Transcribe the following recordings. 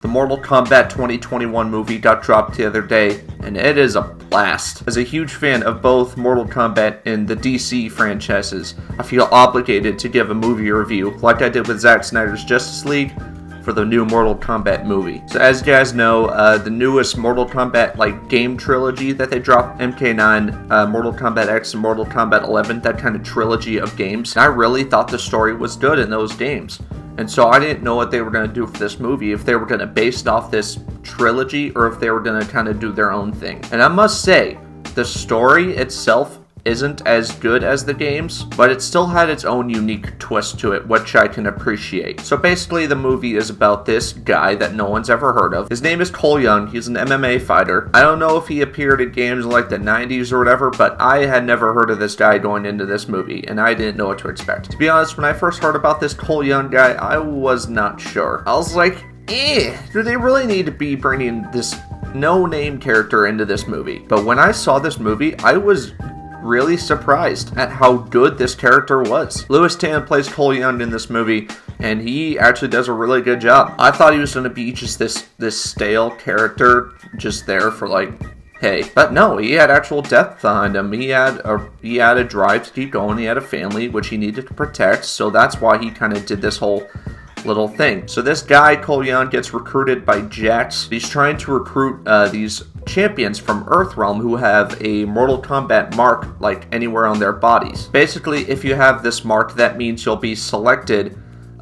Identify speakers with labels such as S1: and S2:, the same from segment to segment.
S1: The Mortal Kombat 2021 movie got dropped the other day, and it is a blast. As a huge fan of both Mortal Kombat and the DC franchises, I feel obligated to give a movie review, like I did with Zack Snyder's Justice League, for the new Mortal Kombat movie. So as you guys know, the newest Mortal Kombat game trilogy that they dropped, MK9, Mortal Kombat X, and Mortal Kombat 11, that kind of trilogy of games, I really thought the story was good in those games. And so I didn't know what they were going to do for this movie, if they were going to base it off this trilogy or if they were going to kind of do their own thing. And I must say, the story itself isn't as good as the games, but it still had its own unique twist to it, which I can appreciate. So basically the movie is about this guy that no one's ever heard of. His name is Cole Young. He's an MMA fighter. I don't know if he appeared in games like the 90s or whatever, but I had never heard of this guy going into this movie, and I didn't know what to expect. To be honest, when I first heard about this Cole Young guy, I was not sure. I was like, do they really need to be bringing this no-name character into this movie? But when I saw this movie, I was really surprised at how good this character was. Louis Tan plays Cole Young in this movie, and he actually does a really good job. I thought he was going to be just this stale character, just there for hey. But no, he had actual depth behind him. He had a drive to keep going. He had a family which he needed to protect, so that's why he kind of did this whole little thing. So this guy, Cole Young, gets recruited by Jax. He's trying to recruit these champions from Earthrealm who have a Mortal Kombat mark anywhere on their bodies. Basically, if you have this mark, that means you'll be selected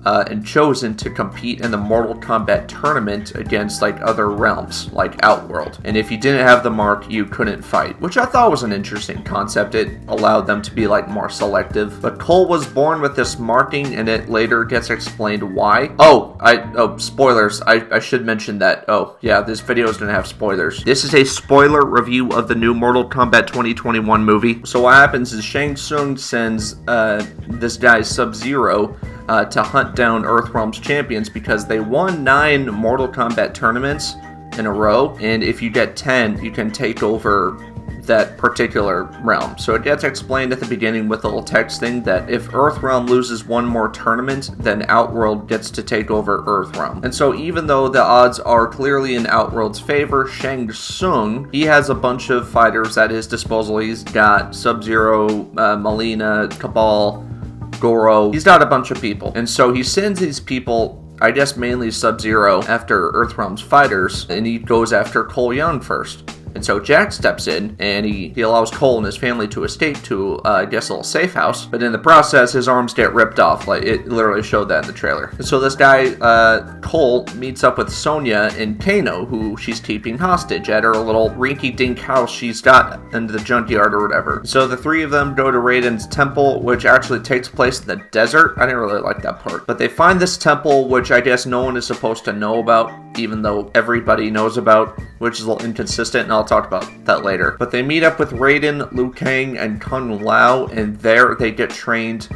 S1: and chosen to compete in the Mortal Kombat tournament against other realms, like Outworld. And if you didn't have the mark, you couldn't fight, which I thought was an interesting concept. It allowed them to be more selective. But Cole was born with this marking, and it later gets explained why. Spoilers. I should mention that. Oh, yeah, this video is gonna have spoilers. This is a spoiler review of the new Mortal Kombat 2021 movie. So what happens is Shang Tsung sends this guy Sub-Zero to hunt down Earthrealm's champions because they won 9 Mortal Kombat tournaments in a row, and if you get 10, you can take over that particular realm. So it gets explained at the beginning with a little text thing that if Earthrealm loses one more tournament, then Outworld gets to take over Earthrealm. And so even though the odds are clearly in Outworld's favor, Shang Tsung, he has a bunch of fighters at his disposal. He's got Sub-Zero, Mileena, Cabal, Goro. He's got a bunch of people. And so he sends these people, I guess mainly Sub-Zero, after Earthrealm's fighters, and he goes after Cole Young first. And so Jax steps in, and he allows Cole and his family to escape to, I guess, a little safe house. But in the process, his arms get ripped off. It literally showed that in the trailer. And so this guy, Cole, meets up with Sonya and Kano, who she's keeping hostage at her little rinky-dink house she's got in the junkyard or whatever. So the three of them go to Raiden's temple, which actually takes place in the desert. I didn't really like that part. But they find this temple, which I guess no one is supposed to know about, even though everybody knows about, which is a little inconsistent, and I'll talk about that later. But they meet up with Raiden, Liu Kang, and Kung Lao, and there they get trained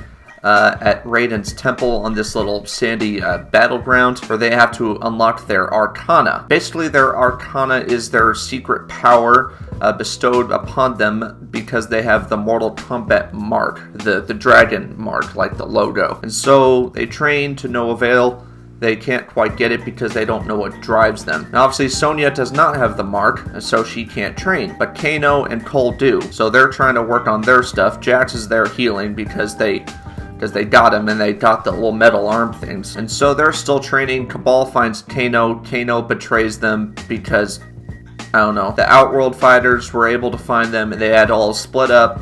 S1: at Raiden's temple on this little sandy battleground where they have to unlock their Arcana. Basically, their Arcana is their secret power bestowed upon them because they have the Mortal Kombat mark, the dragon mark, the logo. And so they train to no avail. They can't quite get it because they don't know what drives them. Now, obviously, Sonya does not have the mark, and so she can't train. But Kano and Cole do. So they're trying to work on their stuff. Jax is there healing because they got him and they got the little metal arm things. And so they're still training. Cabal finds Kano. Kano betrays them because, I don't know, the Outworld fighters were able to find them, and they had all split up,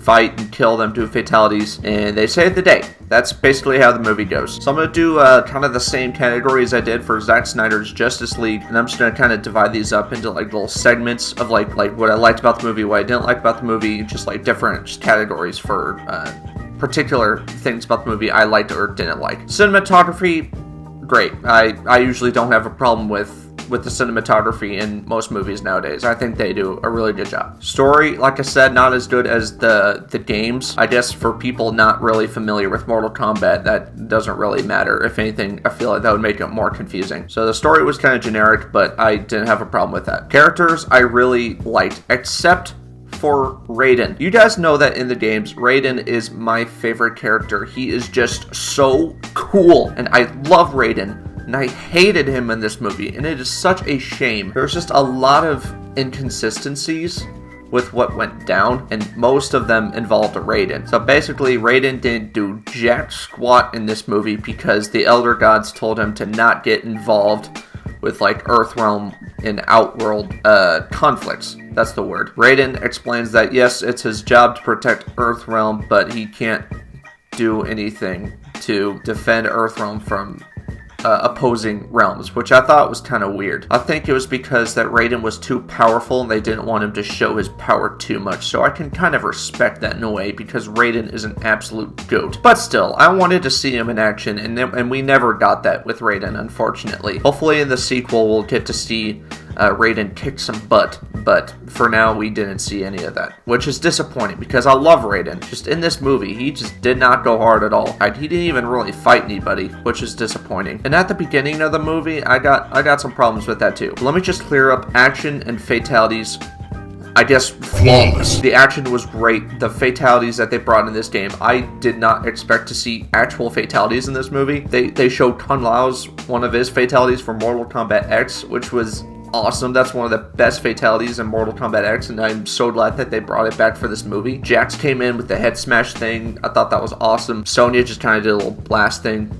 S1: fight and kill them, do fatalities, and they saved the day. That's basically how the movie goes. So I'm going to do kind of the same categories I did for Zack Snyder's Justice League, and I'm just going to kind of divide these up into little segments of like what I liked about the movie, what I didn't like about the movie, just different categories for particular things about the movie I liked or didn't like. Cinematography, great. I usually don't have a problem with the cinematography in most movies nowadays. I think they do a really good job. Story, like I said, not as good as the games. I guess for people not really familiar with Mortal Kombat, that doesn't really matter. If anything, I feel like that would make it more confusing. So the story was kind of generic, but I didn't have a problem with that. Characters I really liked, except for Raiden. You guys know that in the games, Raiden is my favorite character. He is just so cool, and I love Raiden. and I hated him in this movie, and it is such a shame. There's just a lot of inconsistencies with what went down, and most of them involved Raiden. So basically, Raiden didn't do jack squat in this movie because the Elder Gods told him to not get involved with like Earthrealm and Outworld conflicts. That's the word. Raiden explains that yes, it's his job to protect Earthrealm, but he can't do anything to defend Earthrealm from opposing realms, which I thought was kind of weird. I think it was because that Raiden was too powerful and they didn't want him to show his power too much, so I can kind of respect that in a way because Raiden is an absolute goat. But still, I wanted to see him in action, and we never got that with Raiden, unfortunately. Hopefully in the sequel we'll get to see Raiden kick some butt, but for now we didn't see any of that, which is disappointing because I love Raiden. Just in this movie, he just did not go hard at all. He didn't even really fight anybody, which is disappointing. And at the beginning of the movie, I got some problems with that too. Let me just clear up action and fatalities. I guess flawless. The action was great. The fatalities that they brought in this game, I did not expect to see actual fatalities in this movie. They showed Kung Lao's one of his fatalities from Mortal Kombat X, which was awesome. That's one of the best fatalities in Mortal Kombat X, and I'm so glad that they brought it back for this movie. Jax came in with the head smash thing. I thought that was awesome. Sonya just kind of did a little blast thing.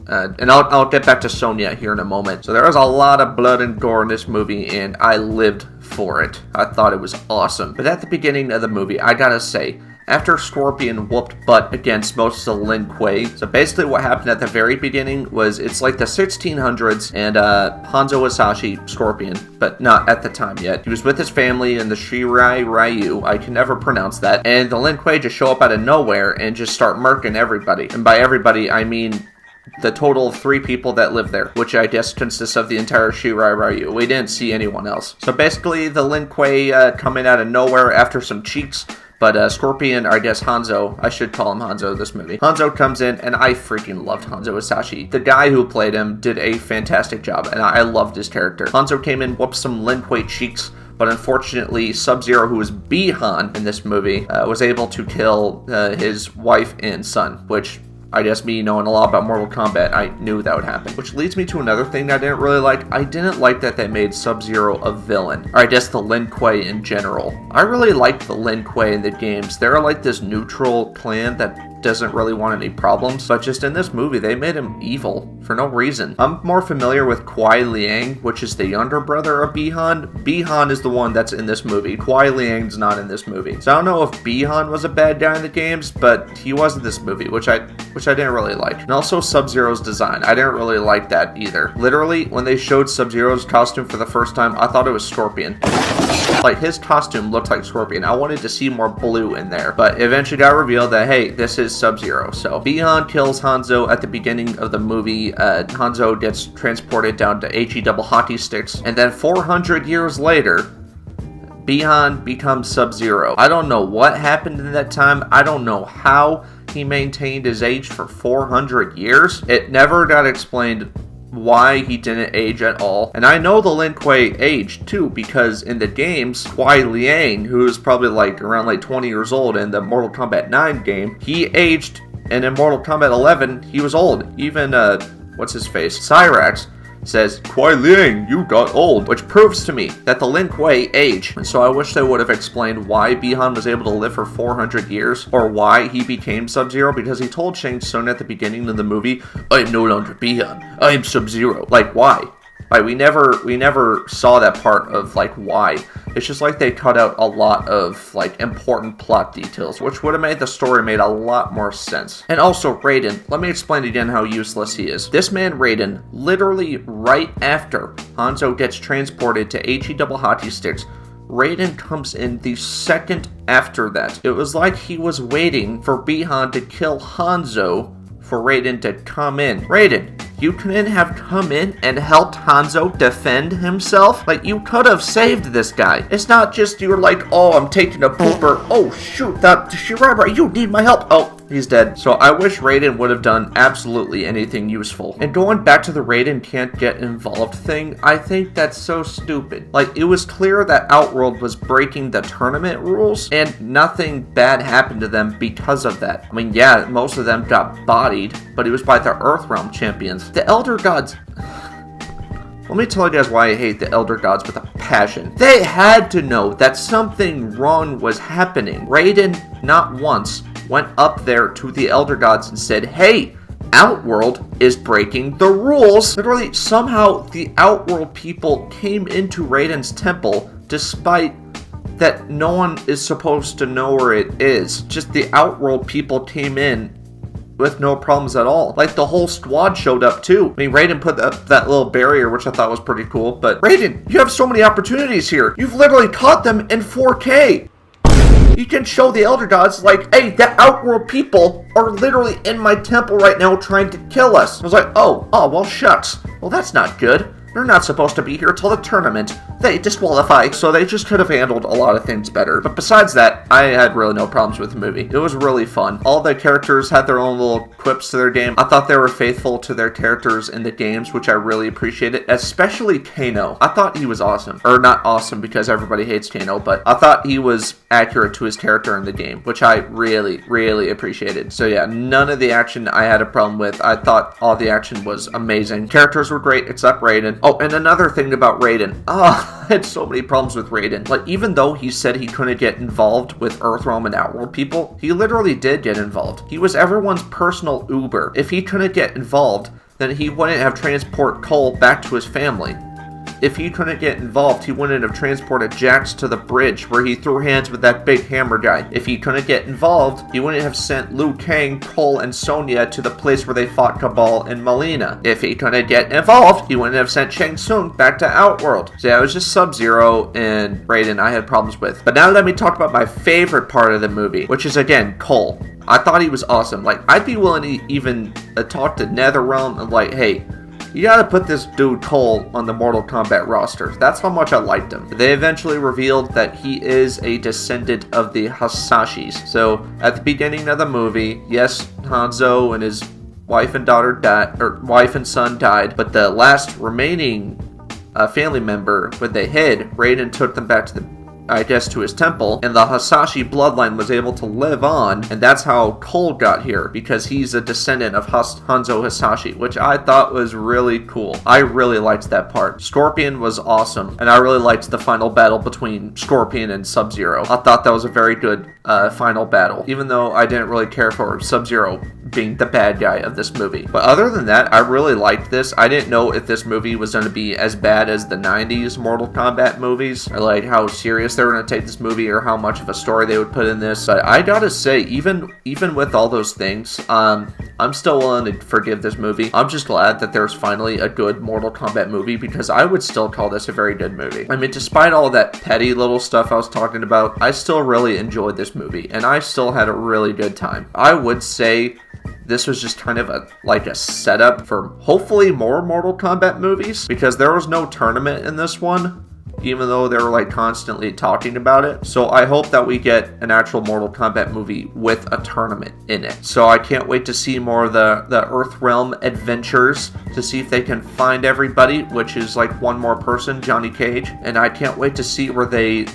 S1: And I'll get back to Sonya here in a moment. So there was a lot of blood and gore in this movie, and I lived for it. I thought it was awesome. But at the beginning of the movie, I gotta say, after Scorpion whooped butt against most of the Lin Kuei, so basically what happened at the very beginning was it's like the 1600s, and Hanzo Hasashi, Scorpion, but not at the time yet. He was with his family in the Shirai Ryu, I can never pronounce that, and the Lin Kuei just show up out of nowhere and just start murking everybody. And by everybody, I mean the total of 3 people that live there, which I guess consists of the entire Shirai Ryu. We didn't see anyone else. So basically, the Lin Kuei coming out of nowhere after some cheats. But Scorpion, or I guess Hanzo, I should call him Hanzo this movie. Hanzo comes in, and I freaking loved Hanzo Hasashi. The guy who played him did a fantastic job, and I loved his character. Hanzo came in, whooped some Lin Kuei cheeks, but unfortunately, Sub-Zero, who was Bi-Han in this movie, was able to kill his wife and son, which I guess me knowing a lot about Mortal Kombat, I knew that would happen. Which leads me to another thing that I didn't really like. I didn't like that they made Sub-Zero a villain. Or I guess the Lin Kuei in general. I really liked the Lin Kuei in the games. They're like this neutral clan that doesn't really want any problems, but just in this movie, they made him evil for no reason. I'm more familiar with Kuai Liang, which is the younger brother of Bi-Han. Bi-Han is the one that's in this movie. Kuai Liang's not in this movie. So I don't know if Bi-Han was a bad guy in the games, but he was in this movie, which I didn't really like. And also Sub-Zero's design. I didn't really like that either. Literally, when they showed Sub-Zero's costume for the first time, I thought it was Scorpion. Like, his costume looked like Scorpion. I wanted to see more blue in there, but eventually got revealed that, hey, this is Sub-Zero. So Bi-Han kills Hanzo at the beginning of the movie. Hanzo gets transported down to HE double hockey sticks, and then 400 years later, Bi-Han becomes Sub-Zero. I don't know what happened in that time. I don't know how he maintained his age for 400 years. It never got explained why he didn't age at all. And I know the Lin Kuei aged too, because in the games, Kuai Liang, who is probably like around like 20 years old in the Mortal Kombat 9 game, he aged, and in Mortal Kombat 11, he was old. Even, what's his face? Cyrax says, Kuai Liang, you got old, which proves to me that the Lin Kuei age. And so I wish they would have explained why Bi-Han was able to live for 400 years, or why he became Sub-Zero, because he told Shang Tsung at the beginning of the movie, I am no longer Bi-Han, I am Sub-Zero. Like, why? Like, we never saw that part of, like, why. It's just like they cut out a lot of, like, important plot details, which would have made the story made a lot more sense. And also, Raiden. Let me explain again how useless he is. This man, Raiden, literally right after Hanzo gets transported to HE double hockey sticks, Raiden comes in the second after that. It was like he was waiting for Bi-Han to kill Hanzo for Raiden to come in. Raiden, you couldn't have come in and helped Hanzo defend himself? Like, you could have saved this guy. It's not just you're like, oh, I'm taking a pooper. Oh, shoot, that Shirai, you need my help. Oh, he's dead. So I wish Raiden would have done absolutely anything useful. And going back to the Raiden can't get involved thing, I think that's so stupid. Like, it was clear that Outworld was breaking the tournament rules, and nothing bad happened to them because of that. I mean, yeah, most of them got bodied, but it was by the Earthrealm champions. The Elder Gods, Let me tell you guys why I hate the Elder Gods with a passion. They had to know that something wrong was happening. Raiden, not once, went up there to the Elder Gods and said, hey, Outworld is breaking the rules. Literally, somehow the Outworld people came into Raiden's temple despite that no one is supposed to know where it is. Just the Outworld people came in with no problems at all. Like, the whole squad showed up too. I mean, Raiden put up that little barrier, which I thought was pretty cool. But Raiden, you have so many opportunities here. You've literally caught them in 4K. You can show the Elder Gods, like, hey, the Outworld people are literally in my temple right now trying to kill us. I was like, oh, well, shucks. Well, that's not good. They're not supposed to be here till the tournament. They disqualify. So they just could have handled a lot of things better. But besides that, I had really no problems with the movie. It was really fun. All the characters had their own little quips to their game. I thought they were faithful to their characters in the games, which I really appreciated. Especially Kano. I thought he was awesome. Or not awesome because everybody hates Kano, but I thought he was accurate to his character in the game, which I really, really appreciated. So yeah, none of the action I had a problem with. I thought all the action was amazing. Characters were great, except Raiden. Oh, and another thing about Raiden. I had so many problems with Raiden. Like, even though he said he couldn't get involved with Earthrealm and Outworld people, he literally did get involved. He was everyone's personal Uber. If he couldn't get involved, then he wouldn't have transport Cole back to his family. If he couldn't get involved, he wouldn't have transported Jax to the bridge where he threw hands with that big hammer guy. If he couldn't get involved, he wouldn't have sent Liu Kang, Cole, and Sonya to the place where they fought Cabal and Melina. If he couldn't get involved, he wouldn't have sent Shang Tsung back to Outworld. So yeah, it was just Sub-Zero and Raiden I had problems with. But now let me talk about my favorite part of the movie, which is, again, Cole. I thought he was awesome. Like, I'd be willing to even talk to NetherRealm and like, hey, you gotta put this dude Cole on the Mortal Kombat roster. That's how much I liked him. They eventually revealed that he is a descendant of the Hasashis. So at the beginning of the movie, yes, Hanzo and his wife and daughter died, or wife and son died, but the last remaining family member, when they hid, Raiden took them back to to his temple, and the Hasashi bloodline was able to live on, and that's how Cole got here, because he's a descendant of Hanzo Hasashi, which I thought was really cool. I really liked that part. Scorpion was awesome, and I really liked the final battle between Scorpion and Sub-Zero. I thought that was a very good final battle, even though I didn't really care for Sub-Zero being the bad guy of this movie. But other than that, I really liked this. I didn't know if this movie was going to be as bad as the 90s Mortal Kombat movies, or like how serious they were going to take this movie, or how much of a story they would put in this. But I gotta say, even with all those things, I'm still willing to forgive this movie. I'm just glad that there's finally a good Mortal Kombat movie, because I would still call this a very good movie. I mean, despite all that petty little stuff I was talking about, I still really enjoyed this movie, and I still had a really good time. I would say this was just kind of a setup for hopefully more Mortal Kombat movies, because there was no tournament in this one, even though they were like constantly talking about it. So I hope that we get an actual Mortal Kombat movie with a tournament in it. So I can't wait to see more of the Earthrealm adventures, to see if they can find everybody, which is like one more person, Johnny Cage, and I can't wait to see where they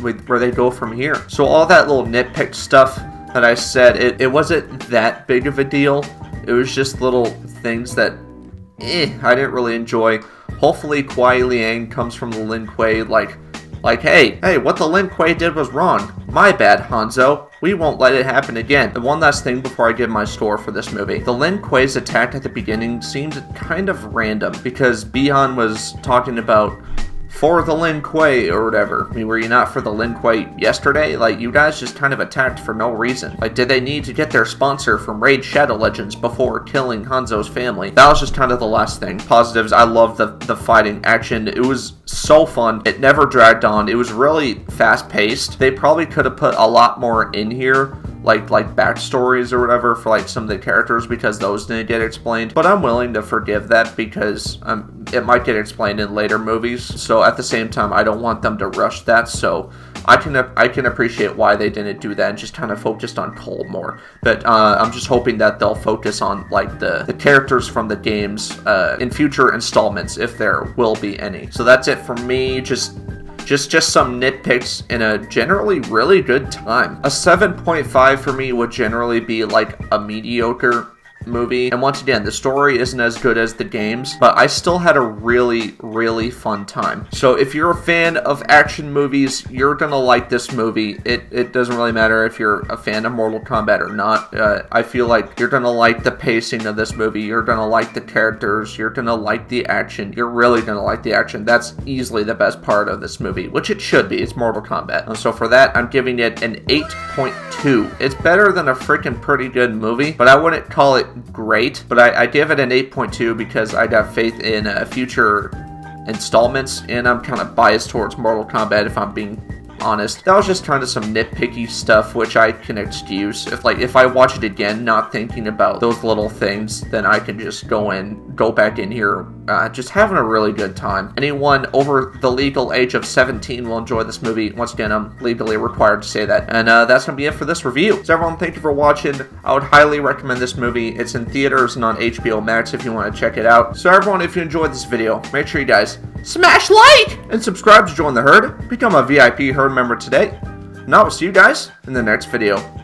S1: go from here. So all that little nitpick stuff that I said, it wasn't that big of a deal. It was just little things that I didn't really enjoy. Hopefully Kuai Liang comes from the Lin Kuei like, hey, what the Lin Kuei did was wrong. My bad, Hanzo. We won't let it happen again. And one last thing before I give my score for this movie. The Lin Kuei's attack at the beginning seemed kind of random, because Bi-Han was talking about for the Lin Kuei or whatever. I mean, were you not for the Lin Kuei yesterday? Like, you guys just kind of attacked for no reason. Like, did they need to get their sponsor from Raid Shadow Legends before killing Hanzo's family? That was just kind of the last thing. Positives, I loved the fighting action. It was so fun. It never dragged on. It was really fast-paced. They probably could have put a lot more in here, like backstories or whatever for like some of the characters, because those didn't get explained. But I'm willing to forgive that, because it might get explained in later movies. So at the same time, I don't want them to rush that. So I can appreciate why they didn't do that and just kind of focused on Cole more. But I'm just hoping that they'll focus on like the characters from the games in future installments, if there will be any. So that's it for me. Just some nitpicks in a generally really good time. A 7.5 for me would generally be like a mediocre movie. And once again, the story isn't as good as the games, but I still had a really, really fun time. So if you're a fan of action movies, you're gonna like this movie. It doesn't really matter if you're a fan of Mortal Kombat or not. I feel like you're gonna like the pacing of this movie. You're gonna like the characters. You're gonna like the action. You're really gonna like the action. That's easily the best part of this movie, which it should be. It's Mortal Kombat. And so for that, I'm giving it an 8.2. It's better than a freaking pretty good movie, but I wouldn't call it great. But I give it an 8.2 because I got faith in future installments, and I'm kind of biased towards Mortal Kombat, if I'm being honest. That was just kind of some nitpicky stuff, which I can excuse. If I watch it again, not thinking about those little things, then I can just go back in here, just having a really good time. Anyone over the legal age of 17 will enjoy this movie. Once again, I'm legally required to say that. And that's gonna be it for this review. So everyone, thank you for watching. I would highly recommend this movie. It's in theaters and on HBO Max if you want to check it out. So everyone, if you enjoyed this video, make sure you guys smash like and subscribe to join the herd. Become a VIP herd member today. And I will see you guys in the next video.